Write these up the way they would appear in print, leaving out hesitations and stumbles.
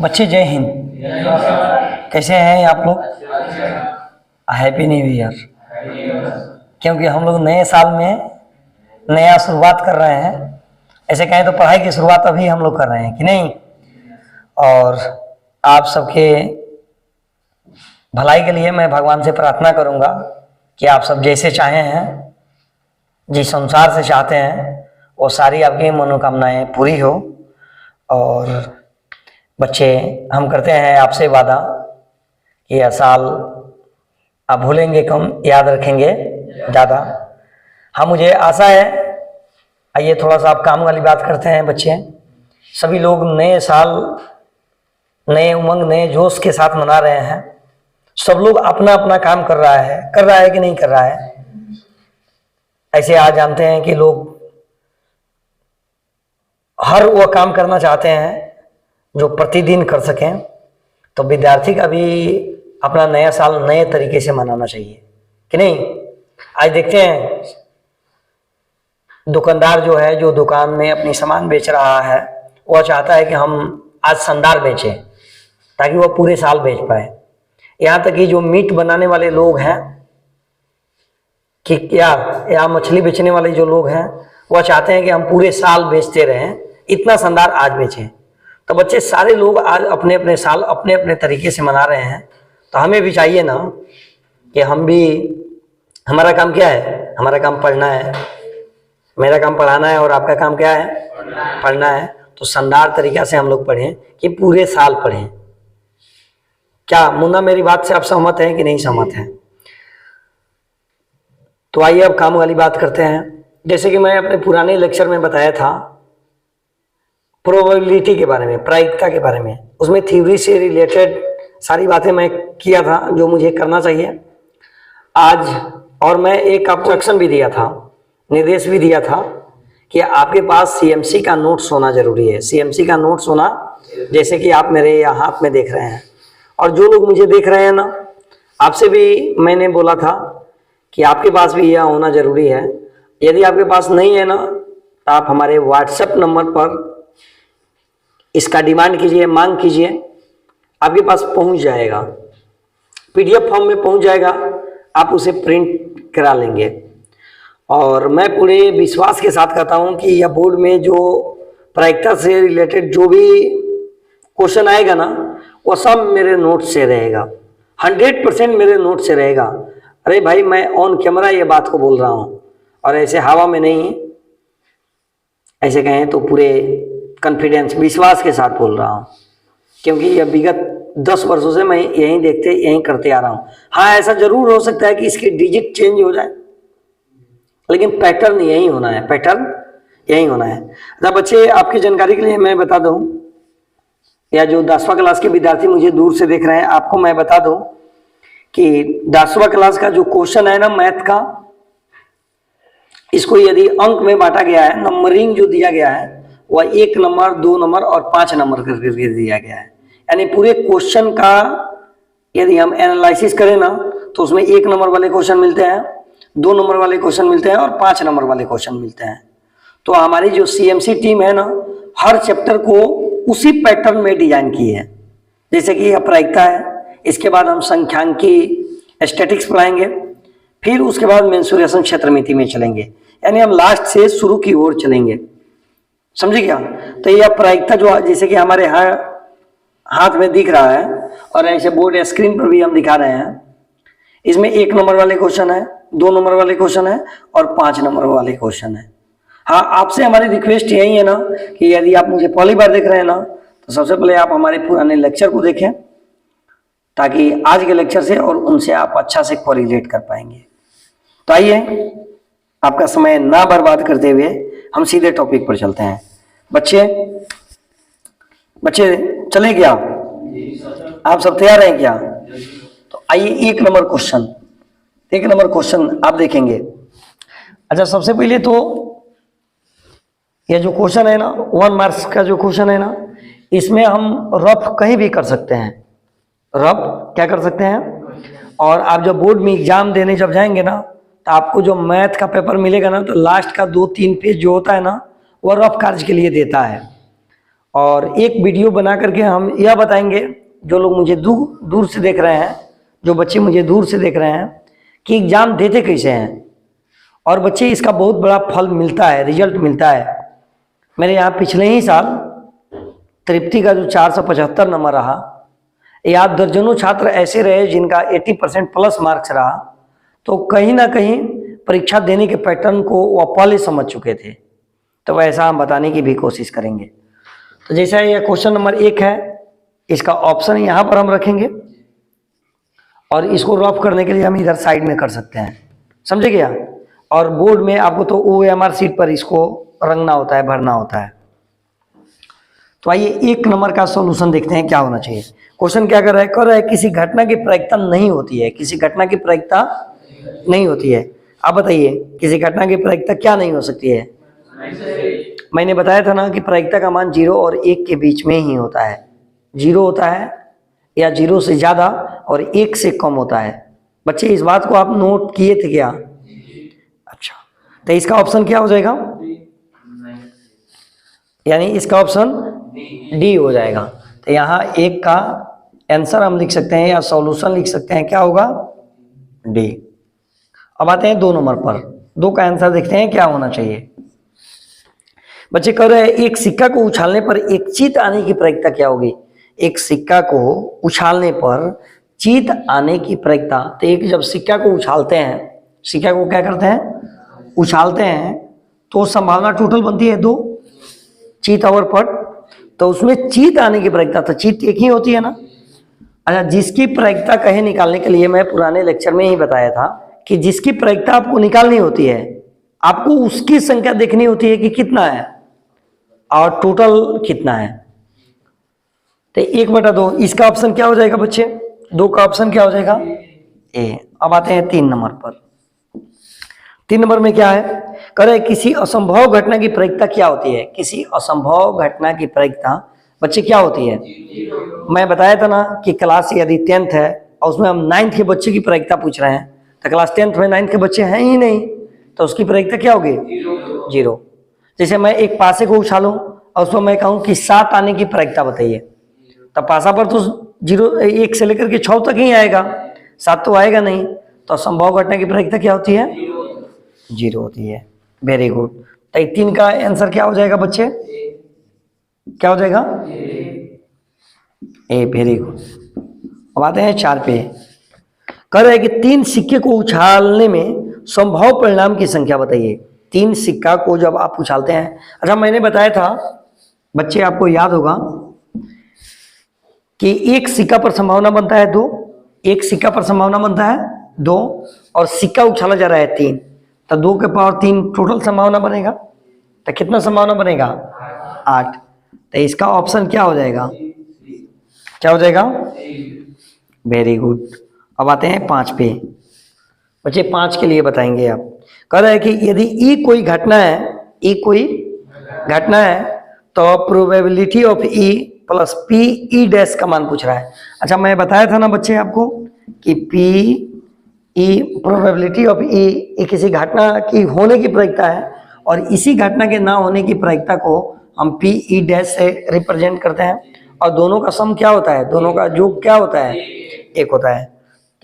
बच्चे जय हिंद। कैसे हैं आप लोग? Happy new year. क्योंकि हम लोग नए साल में नया शुरुआत कर रहे हैं। ऐसे कहें तो पढ़ाई की शुरुआत अभी हम लोग कर रहे हैं कि नहीं। और आप सबके भलाई के लिए मैं भगवान से प्रार्थना करूंगा कि आप सब जैसे चाहे हैं, जिस संसार से चाहते हैं, वो सारी आपकी मनोकामनाएं पूरी हो। और बच्चे, हम करते हैं आपसे वादा कि यह साल आप भूलेंगे कम, याद रखेंगे ज़्यादा। हाँ, मुझे आशा है। आइए थोड़ा सा आप काम वाली बात करते हैं। बच्चे सभी लोग नए साल नए उमंग नए जोश के साथ मना रहे हैं। सब लोग अपना अपना काम कर रहा है कि नहीं कर रहा है। ऐसे आज जानते हैं कि लोग हर वो काम करना चाहते हैं जो प्रतिदिन कर सकें। तो विद्यार्थी का भी अपना नया साल नए तरीके से मनाना चाहिए कि नहीं। आज देखते हैं दुकानदार जो है, जो दुकान में अपनी सामान बेच रहा है, वह चाहता है कि हम आज शानदार बेचें ताकि वह पूरे साल बेच पाए। यहाँ तक कि जो मीट बनाने वाले लोग हैं कि या मछली बेचने वाले जो लोग हैं, वह चाहते हैं कि हम पूरे साल बेचते रहें, इतना शानदार आज बेचें। तो बच्चे सारे लोग आज अपने अपने साल अपने अपने तरीके से मना रहे हैं। तो हमें भी चाहिए ना कि हम भी, हमारा काम क्या है? हमारा काम पढ़ना है। मेरा काम पढ़ाना है और आपका काम क्या है? पढ़ना है। तो शानदार तरीका से हम लोग पढ़ें कि पूरे साल पढ़ें। क्या मुन्ना, मेरी बात से आप सहमत हैं कि नहीं सहमत हैं? तो आइए अब काम वाली बात करते हैं। जैसे कि मैं अपने पुराने लेक्चर में बताया था प्रोबेबिलिटी के बारे में, प्रायिकता के बारे में, उसमें थ्योरी से रिलेटेड सारी बातें मैं किया था जो मुझे करना चाहिए आज। और मैं एक आपको एक्शन भी दिया था, निर्देश भी दिया था कि आपके पास सीएमसी का नोट्स होना जरूरी है। सीएमसी का नोट्स होना, जैसे कि आप मेरे यहाँ हाथ में देख रहे हैं, और जो लोग मुझे देख रहे हैं ना, आपसे भी मैंने बोला था कि आपके पास भी यह होना जरूरी है। यदि आपके पास नहीं है ना, तो आप हमारे व्हाट्सएप नंबर पर इसका डिमांड कीजिए, मांग कीजिए, आपके पास पहुंच जाएगा, पीडीएफ फॉर्म में पहुंच जाएगा, आप उसे प्रिंट करा लेंगे। और मैं पूरे विश्वास के साथ कहता हूं कि यह बोर्ड में जो प्रायिकता से रिलेटेड जो भी क्वेश्चन आएगा ना, वो सब मेरे नोट से रहेगा, 100% मेरे नोट से रहेगा। अरे भाई, मैं ऑन कैमरा ये बात को बोल रहा हूं, और ऐसे हवा में नहीं, ऐसे कहें तो पूरे कॉन्फिडेंस, विश्वास के साथ बोल रहा हूं, क्योंकि यह विगत 10 वर्षों से मैं यहीं करते आ रहा हूं। हाँ, ऐसा जरूर हो सकता है कि इसके डिजिट चेंज हो जाए, लेकिन पैटर्न यही होना है, पैटर्न यही होना है। तो बच्चे, आपकी जानकारी के लिए मैं बता दूं, या जो 10वां क्लास के विद्यार्थी मुझे दूर से देख रहे हैं, आपको मैं बता दूं कि 10वां क्लास का जो क्वेश्चन है ना मैथ का, इसको यदि अंक में बांटा गया है, नंबरिंग जो दिया गया है वह 1 नंबर, 2 नंबर और 5 नंबर करके दिया गया है। यानी पूरे क्वेश्चन का यदि हम एनालिसिस करें ना, तो उसमें 1 नंबर वाले क्वेश्चन मिलते हैं, 2 नंबर वाले क्वेश्चन मिलते हैं और 5 नंबर वाले क्वेश्चन मिलते हैं। तो हमारी जो सीएमसी टीम है ना, हर चैप्टर को उसी पैटर्न में डिजाइन की है। जैसे कि यह प्रायिकता है, इसके बाद हम संख्यांकी स्टैटिक्स पढ़ाएंगे, फिर उसके बाद मेंसुरेशन क्षेत्रमिति में चलेंगे, यानी हम लास्ट से शुरू की ओर चलेंगे। समझे क्या? तो यह प्रायिकता जो जैसे कि हमारे हाथ में दिख रहा है, और ऐसे बोर्ड स्क्रीन पर भी हम दिखा रहे हैं, इसमें 1 नंबर वाले क्वेश्चन है, 2 नंबर वाले क्वेश्चन है और 5 नंबर वाले क्वेश्चन है। हाँ, आपसे हमारी रिक्वेस्ट यही है ना कि यदि आप मुझे पहली बार देख रहे हैं ना, तो सबसे पहले आप हमारे पुराने लेक्चर को देखें, ताकि आज के लेक्चर से और उनसे आप अच्छा से कोरिलेट कर पाएंगे। तो आइए, आपका समय ना बर्बाद करते हुए हम सीधे टॉपिक पर चलते हैं। बच्चे चले क्या? आप सब तैयार हैं क्या? तो आइए, 1 नंबर क्वेश्चन आप देखेंगे। अच्छा, सबसे पहले तो यह जो क्वेश्चन है ना, 1 मार्क्स का जो क्वेश्चन है ना, इसमें हम रफ कहीं भी कर सकते हैं, रफ क्या कर सकते हैं। और आप जब बोर्ड में एग्जाम देने जब जाएंगे ना, तो आपको जो मैथ का पेपर मिलेगा ना, तो लास्ट का 2-3 पेज जो होता है ना, वह रफ कार्य के लिए देता है। और एक वीडियो बना करके हम यह बताएंगे, जो लोग मुझे दूर से देख रहे हैं, जो बच्चे मुझे दूर से देख रहे हैं, कि एग्ज़ाम देते कैसे हैं और बच्चे इसका बहुत बड़ा फल मिलता है, रिजल्ट मिलता है। मेरे यहाँ पिछले ही साल तृप्ति का जो 475 नंबर रहा, या दर्जनों छात्र ऐसे रहे जिनका 80% प्लस मार्क्स रहा, तो कहीं ना कहीं परीक्षा देने के पैटर्न को वह पहले समझ चुके थे। तो वैसा हम बताने की भी कोशिश करेंगे। तो जैसा यह क्वेश्चन नंबर 1 है, इसका ऑप्शन यहाँ पर हम रखेंगे और इसको रफ करने के लिए हम इधर साइड में कर सकते हैं, समझे क्या। और बोर्ड में आपको तो OMR शीट पर इसको रंगना होता है, भरना होता है। तो आइए 1 नंबर का सॉल्यूशन देखते हैं क्या होना चाहिए। क्वेश्चन क्या कर रहा है, किसी घटना की प्रायिकता नहीं होती है, किसी घटना की प्रायिकता नहीं होती है। आप बताइए किसी घटना की प्रायिकता क्या नहीं हो सकती है। मैंने बताया था ना कि प्रायिकता का मान 0 और 1 के बीच में ही होता है। 0 होता है या 0 से ज्यादा और 1 से कम होता है। बच्चे इस बात को आप नोट किए थे क्या? अच्छा, तो इसका ऑप्शन क्या हो जाएगा, यानी इसका ऑप्शन डी हो जाएगा। तो यहाँ 1 का आंसर हम लिख सकते हैं या सॉल्यूशन लिख सकते हैं, क्या होगा, डी। अब आते हैं 2 नंबर पर। 2 का आंसर देखते हैं क्या होना चाहिए। बच्चे कह रहे हैं एक सिक्का को उछालने पर एक चीत आने की प्रायिकता क्या होगी। एक सिक्का को उछालने पर चीत आने की प्रायिकता, तो एक जब सिक्का को उछालते हैं, सिक्का को क्या करते हैं, उछालते हैं, तो संभावना टोटल बनती है 2, चीत और पट। तो उसमें चीत आने की प्रायिकता, तो चीत एक ही होती है ना। अच्छा, जिसकी प्रायिकता कहे निकालने के लिए मैं पुराने लेक्चर में ही बताया था कि जिसकी प्रायिकता आपको निकालनी होती है, आपको उसकी संख्या देखनी होती है कि कितना है और टोटल कितना है। तो 1/2, इसका ऑप्शन क्या हो जाएगा बच्चे, 2 का ऑप्शन क्या हो जाएगा, ए। अब आते हैं 3 नंबर पर। 3 नंबर में क्या है, कह रहे किसी असंभव घटना की प्रायिकता क्या होती है। किसी असंभव घटना की प्रायिकता बच्चे क्या होती है। मैं बताया था ना कि क्लास यदि 10th है और उसमें हम 9th के बच्चे की प्रायिकता पूछ रहे हैं, तो क्लास 10th में 9th के बच्चे हैं ही नहीं, तो उसकी प्रायिकता क्या होगी, 0। जैसे मैं एक पासे को उछालूं और उसमें मैं कहूं कि 7 आने की प्रायिकता बताइए, तो पासा पर तो 1 से लेकर के 6 तक ही आएगा, 7 तो आएगा नहीं। तो संभव घटना की प्रायिकता क्या होती है, 0 होती है। Very good. तो 3 का आंसर क्या हो जाएगा बच्चे, क्या हो जाएगा, ए। Very good. अब आते हैं 4 पे। कह रहे हैं कि 3 सिक्के को उछालने में संभव परिणाम की संख्या बताइए। 3 सिक्का को जब आप उछालते हैं, अच्छा मैंने बताया था बच्चे, आपको याद होगा कि एक सिक्का पर संभावना बनता है 2, एक सिक्का पर संभावना बनता है 2 और सिक्का उछाला जा रहा है 3, तो 2 के पावर 3 टोटल संभावना बनेगा। तो कितना संभावना बनेगा, 8। तो इसका ऑप्शन क्या हो जाएगा, क्या हो जाएगा, वेरी गुड। अब आते हैं 5 पे। बच्चे 5 के लिए बताएंगे आप। कह रहा है कि यदि ई कोई घटना है, ई कोई घटना है, तो probability of E plus P E dash का मान पूछ रहा है। अच्छा मैं बताया था ना बच्चे आपको कि पी ई प्रोबेबिलिटी ऑफ ई किसी घटना की होने की प्रायिकता है और इसी घटना के ना होने की प्रायिकता को हम पी ई डैश से रिप्रेजेंट करते हैं और दोनों का सम क्या होता है, दोनों का योग क्या होता है, 1 होता है।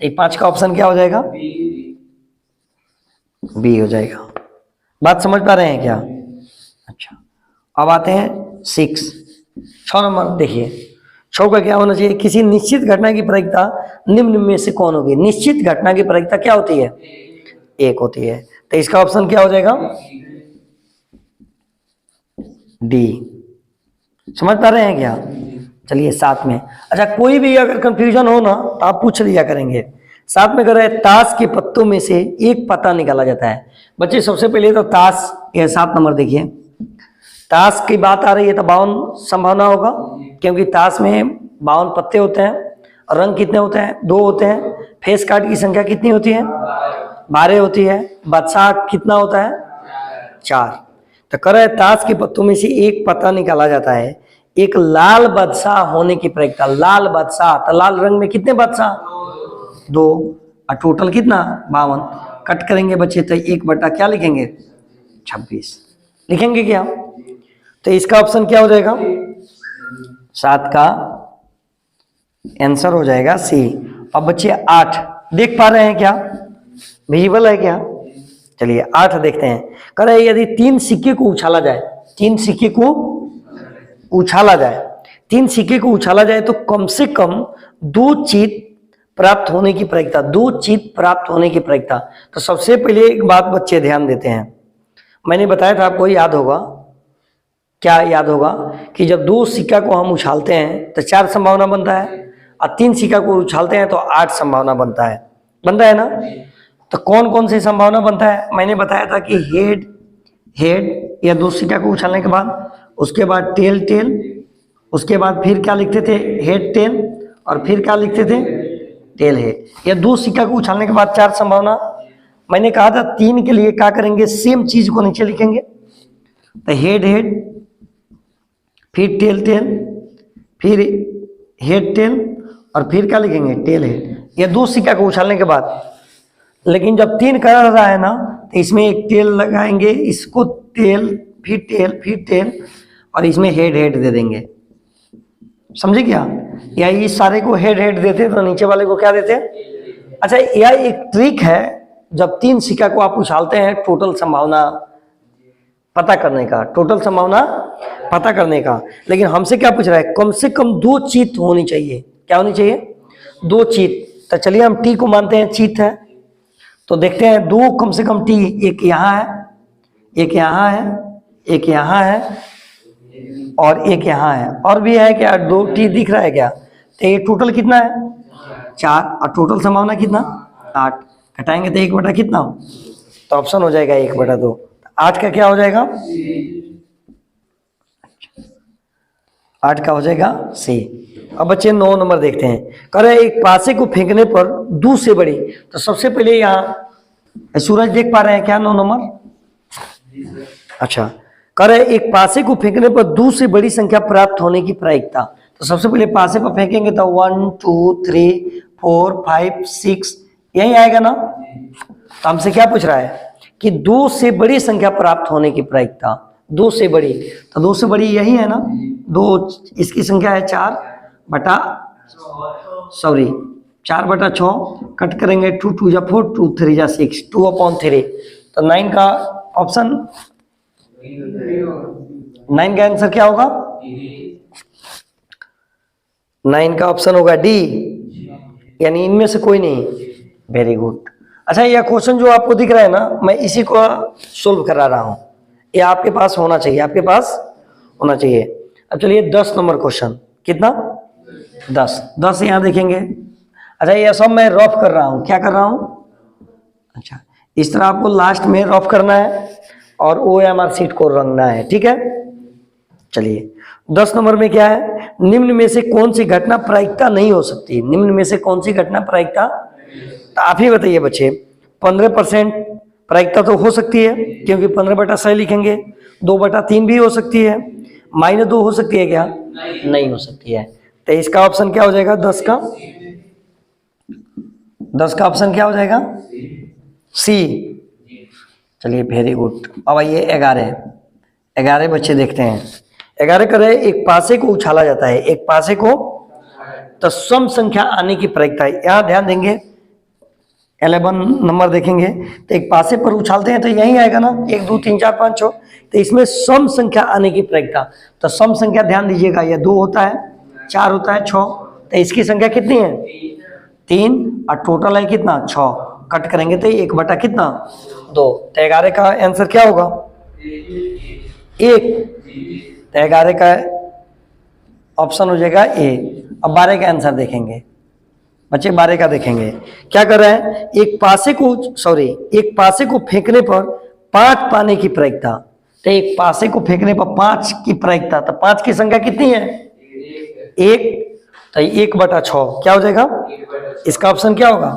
तो 5 का ऑप्शन क्या हो जाएगा, बी हो जाएगा। बात समझ पा रहे हैं क्या। अच्छा अब आते हैं 6 नंबर। देखिए 6 का क्या होना चाहिए, किसी निश्चित घटना की प्रायिकता निम्न में से कौन होगी। निश्चित घटना की प्रायिकता क्या होती है, 1 होती है। तो इसका ऑप्शन क्या हो जाएगा, डी। समझ पा रहे हैं क्या। चलिए 7 में। अच्छा कोई भी अगर कंफ्यूजन हो ना तो आप पूछ लिया करेंगे। 7 में कह रहे हैं ताश के पत्तों में से एक पत्ता निकाला जाता है। बच्चे सबसे पहले तो ताश, यह 7 नंबर देखिए, ताश की बात आ रही है तो 52 संभावना होगा, क्योंकि ताश में 52 पत्ते होते हैं। रंग कितने होते हैं, 2 होते हैं। फेस कार्ड की संख्या कितनी होती है, 12 होती है। बादशाह कितना होता है, 4। तो कह रहे हैं ताश के पत्तों में से एक पत्ता निकाला जाता है। एक लाल बादशाह होने की प्रायिकता, लाल बादशाह, तो लाल रंग में कितने बादशाह, 2 और टोटल कितना, 52। कट करेंगे बच्चे तो 1 बटा क्या लिखेंगे, 26 लिखेंगे क्या। तो इसका ऑप्शन क्या हो जाएगा, 7 का आंसर हो जाएगा सी। अब बच्चे 8 देख पा रहे हैं क्या, विजिबल है क्या? चलिए 8 देखते हैं। कह रहे यदि 3 सिक्के को उछाला जाए, 3 सिक्के को उछाला जाए, 3 सिक्के को उछाला जाए तो कम से कम 2 चीत प्राप्त होने की प्रायिकता, 2 चीत प्राप्त होने की प्रायिकता। तो सबसे पहले एक बात बच्चे ध्यान देते हैं, मैंने बताया था आपको, याद होगा, क्या याद होगा कि जब 2 सिक्का को हम उछालते हैं तो 4 संभावना बनता है, और 3 सिक्का को उछालते हैं तो 8 संभावना बनता है ना? तो कौन कौन सी संभावना बनता है? मैंने बताया था कि हेड या 2 सिक्का को उछालने के बाद, उसके बाद टेल, उसके बाद फिर क्या लिखते थे? हेड टेल, और फिर क्या लिखते थे? Tail head. या 2 सिक्का को उछालने के बाद 4 संभावना। मैंने कहा था 3 के लिए क्या करेंगे? सेम चीज को नीचे लिखेंगे, तो हेड फिर टेल, फिर हेड टेल, और फिर क्या लिखेंगे? Tail head. या 2 सिक्का को उछालने के बाद। लेकिन जब 3 कर रहा है ना, तो इसमें एक टेल लगाएंगे, इसको टेल, फिर टेल, और इसमें हेड दे देंगे। समझे क्या? या इस सारे को हेड देते तो नीचे वाले को क्या देते? अच्छा, यह एक ट्रिक है, जब 3 सिक्का को आप उछालते हैं टोटल संभावना पता करने का, टोटल संभावना पता करने का। लेकिन हमसे क्या पूछ रहा है? कम से कम 2 चीत होनी चाहिए। क्या होनी चाहिए? 2 चीत। तो चलिए हम टी को मानते हैं चीत है, तो देखते हैं 2 कम से कम टी, एक यहाँ है, एक यहाँ है, एक यहाँ है, और एक यहाँ है, और भी है क्या? 2 टी दिख रहा है क्या? तो ये टोटल कितना है? 4, और टोटल संभावना कितना? 8। घटाएंगे तो 1 बटा कितना? तो ऑप्शन हो जाएगा 1 बटा 2। 8 का क्या हो जाएगा? 8 का हो जाएगा सी। अब बच्चे 9 नंबर देखते हैं। कह रहे एक पासे को फेंकने पर 2 से बड़ी, तो सबसे पहले यहाँ सूरज देख पा रहे हैं क्या? 9 नंबर। अच्छा, कह रहे एक पासे को फेंकने पर 2 से बड़ी संख्या प्राप्त होने की प्रायिकता। तो सबसे पहले पासे पर फेंकेंगे तो 1 2 3 4 5 6 यही आएगा ना? तो हमसे क्या पूछ रहा है कि 2 से बड़ी संख्या प्राप्त होने की प्रायिकता। 2 से बड़ी, तो 2 से बड़ी यही है ना? 2, इसकी संख्या है 4 बटा 6, कट करेंगे 2 2 जा 4, 2 3 जा 6, 2/3। तो 9 का ऑप्शन, 9 का आंसर क्या होगा? 9 का ऑप्शन होगा डी, यानी इनमें से कोई नहीं। Very good. अच्छा, यह क्वेश्चन जो आपको दिख रहा है ना, मैं इसी को सोल्व करा रहा हूं, ये आपके पास होना चाहिए, आपके पास होना चाहिए। अब चलिए 10 नंबर क्वेश्चन। कितना? 10 यहाँ देखेंगे। अच्छा, यह सब मैं रफ कर रहा हूँ। क्या कर रहा हूँ? अच्छा, इस तरह आपको लास्ट में रफ करना है और OMR शीट को रंगना है, ठीक है? चलिए 10 नंबर में क्या है? निम्न में से कौन सी घटना प्रायिकता नहीं हो सकती? निम्न में से कौन सी घटना प्रायिकता? तो आप ही बताइए बच्चे। 15% प्रायिकता तो हो सकती है, क्योंकि 15/6 लिखेंगे। 2/3 भी हो सकती है। -2 हो सकती है क्या? नहीं हो सकती है। तो इसका ऑप्शन क्या हो जाएगा? 10 का ऑप्शन क्या हो जाएगा? सी। चलिए वेरी गुड। अब आइए 11 बच्चे देखते हैं। 11 कर रहे एक पासे को उछाला जाता है, एक पासे को, तो सम संख्या आने की प्रायिकता है। यहाँ ध्यान देंगे, 11 नंबर देखेंगे तो एक पासे पर उछालते हैं तो यही आएगा ना, 1 2 3 4 5 6। तो इसमें सम संख्या आने की प्रायिकता, तो सम संख्या ध्यान दीजिएगा, यह 2 होता है, 4 होता है, 6। तो इसकी संख्या कितनी है? 3, और टोटल है कितना? 6। कट करेंगे तो 1 बटा कितना? 2। तो 11 का आंसर क्या होगा? 1। तो 11 का ऑप्शन हो जाएगा ए। अब 12 का आंसर देखेंगे बच्चे। 12 का देखेंगे, क्या कर रहे हैं? एक पासे को फेंकने पर 5 पाने की प्रायिकता। तो एक पासे को फेंकने पर 5 की प्रायिकता, तो 5 की संख्या कितनी है? 1। तो 1 बटा 6 क्या हो जाएगा? इसका ऑप्शन क्या होगा?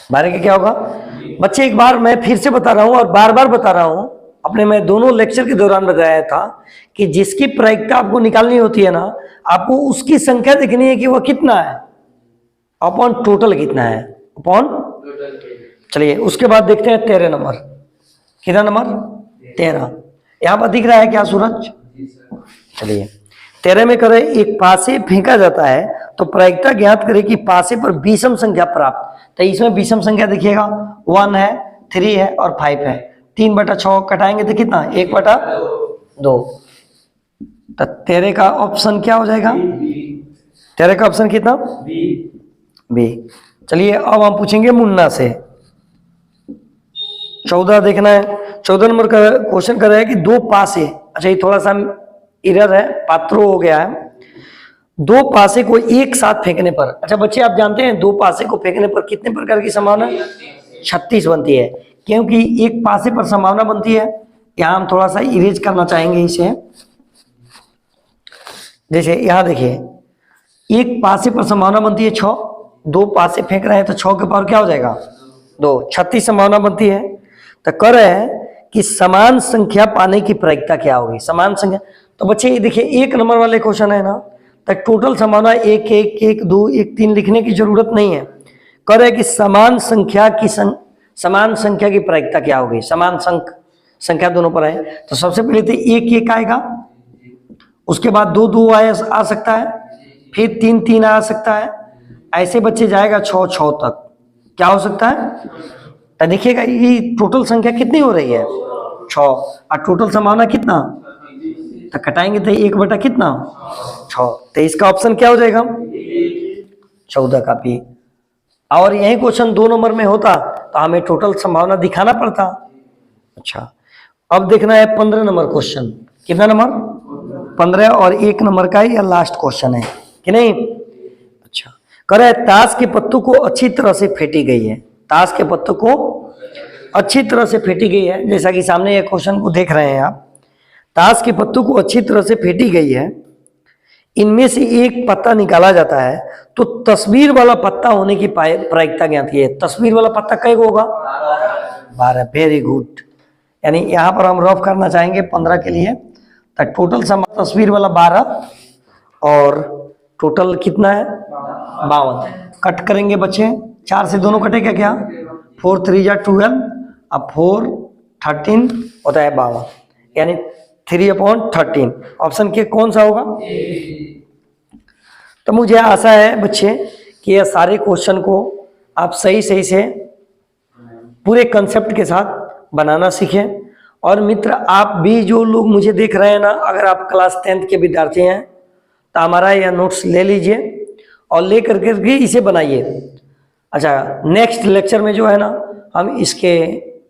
12 का क्या होगा? बच्चे एक बार मैं फिर से बता रहा हूं और बार बार बता रहा हूं, अपने मैं दोनों लेक्चर के दौरान बताया था कि जिसकी प्रायिकता आपको निकालनी होती है ना, आपको उसकी संख्या देखनी है कि वह कितना है अपॉन टोटल कितना है, अपॉन। चलिए उसके बाद देखते हैं 13 नंबर। कितना नंबर? 13। यहां पर दिख रहा है क्या सूरज? चलिए 13 में करे एक पासे फेंका जाता है तो प्रायिकता ज्ञात करे कि पासे पर विषम संख्या प्राप्त। तो इसमें विषम संख्या देखिएगा 1 है, 3 है और 5 है। 3/6 कटाएंगे तो कितना 1/2। तो 13 का ऑप्शन क्या हो जाएगा? 13 का ऑप्शन कितना? बी। चलिए अब हम पूछेंगे मुन्ना से। 14 देखना है। 14 नंबर का क्वेश्चन कर रहा है कि दो पासे, अच्छा ये थोड़ा सा इरर है, पात्रो हो गया है। दो पासे को एक साथ फेंकने पर, अच्छा बच्चे आप जानते हैं दो पासे को फेंकने पर कितने प्रकार की संभावना? 36 बनती है, क्योंकि एक पासे पर संभावना बनती है। यहां हम थोड़ा सा इरेज करना चाहेंगे इसे। जैसे यहां देखिए एक पासे पर संभावना बनती है 6, दो पासे फेंक रहे हैं तो 6 के पावर क्या हो जाएगा 2, 36 संभावना बनती है। तो कह रहे हैं कि समान संख्या पाने की प्रायिकता क्या होगी? समान संख्या, तो बच्चे ये देखिए 1 नंबर वाले क्वेश्चन है ना, तो टोटल संभावना 1 1 1 2 1 3 लिखने की जरूरत नहीं है। कह रहे हैं कि समान संख्या की प्रायिकता क्या होगी? समान संख्या दोनों पर है, तो सबसे पहले तो 1 1 आएगा, उसके बाद 2 2 आ सकता है, फिर 3 3 आ सकता है, ऐसे बच्चे जाएगा 6 6 तक। क्या हो सकता है? तो देखिएगा ये टोटल संख्या कितनी हो रही है 6, और टोटल संभावना कितना, तो कटाएंगे तो 1 बटा कितना 6। तो इसका ऑप्शन क्या हो जाएगा 14 का पी। और यही क्वेश्चन 2 नंबर में होता तो हमें टोटल संभावना दिखाना पड़ता। अच्छा अब देखना है 15 नंबर क्वेश्चन। कितना नंबर? 15, और 1 नंबर का ही लास्ट क्वेश्चन है कि नहीं? अच्छा कह रहा है ताश के पत्तों को अच्छी तरह से फेंटी गई है। ताश के पत्तों को अच्छी तरह से फेंटी गई है, जैसा कि सामने ये क्वेश्चन को देख रहे हैं आप। ताश के पत्तों को अच्छी तरह से फेंटी गई है, इनमें से एक पत्ता निकाला जाता है तो तस्वीर वाला पत्ता होने की प्रायिकता ज्ञात है। तस्वीर वाला पत्ता कई होगा? 12। Very good. यानी यहाँ पर हम रफ करना चाहेंगे 15 के लिए, तो टोटल तस्वीर वाला 12 और टोटल कितना है 52। कट करेंगे बच्चे, 4 से दोनों कटेगा क्या? 4 3 जा 12, अब 4 13 होता है 52, यानी 3/13। ऑप्शन के कौन सा होगा? तो मुझे आशा है बच्चे कि यह सारे क्वेश्चन को आप सही से पूरे कंसेप्ट के साथ बनाना सीखें। और मित्र आप भी जो लोग मुझे देख रहे हैं ना, अगर आप क्लास 10th के विद्यार्थी हैं तो हमारा यह नोट्स ले लीजिए और ले करके भी इसे बनाइए। अच्छा नेक्स्ट लेक्चर में जो है ना, हम इसके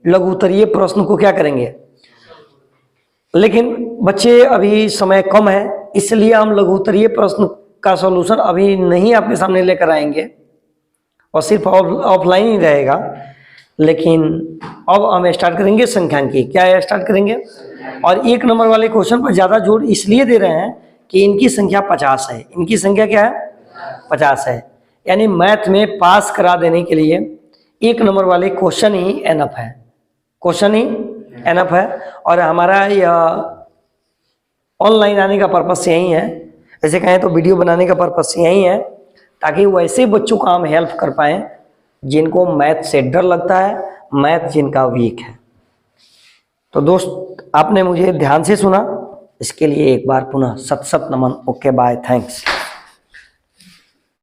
लघु उत्तरीय प्रश्न को क्या करेंगे, लेकिन बच्चे अभी समय कम है, इसलिए हम लघु उत्तरीय प्रश्न का सॉल्यूशन अभी नहीं आपके सामने लेकर आएंगे और सिर्फ ऑफलाइन ही रहेगा। लेकिन अब हम स्टार्ट करेंगे संख्यांकी। क्या स्टार्ट करेंगे? और 1 नंबर वाले क्वेश्चन पर ज़्यादा जोर इसलिए दे रहे हैं कि इनकी संख्या 50 है। इनकी संख्या क्या है? 50 है। यानी मैथ में पास करा देने के लिए 1 नंबर वाले क्वेश्चन ही एनफ है, क्वेश्चन ही एनफ है। और हमारा यह ऑनलाइन आने का पर्पस यही है, ऐसे कहें तो वीडियो बनाने का पर्पस यही है, ताकि वैसे बच्चों को हम हेल्प कर पाएँ जिनको मैथ से डर लगता है, मैथ जिनका वीक है। तो दोस्त आपने मुझे ध्यान से सुना, इसके लिए एक बार पुनः सत नमन। Okay bye, thanks.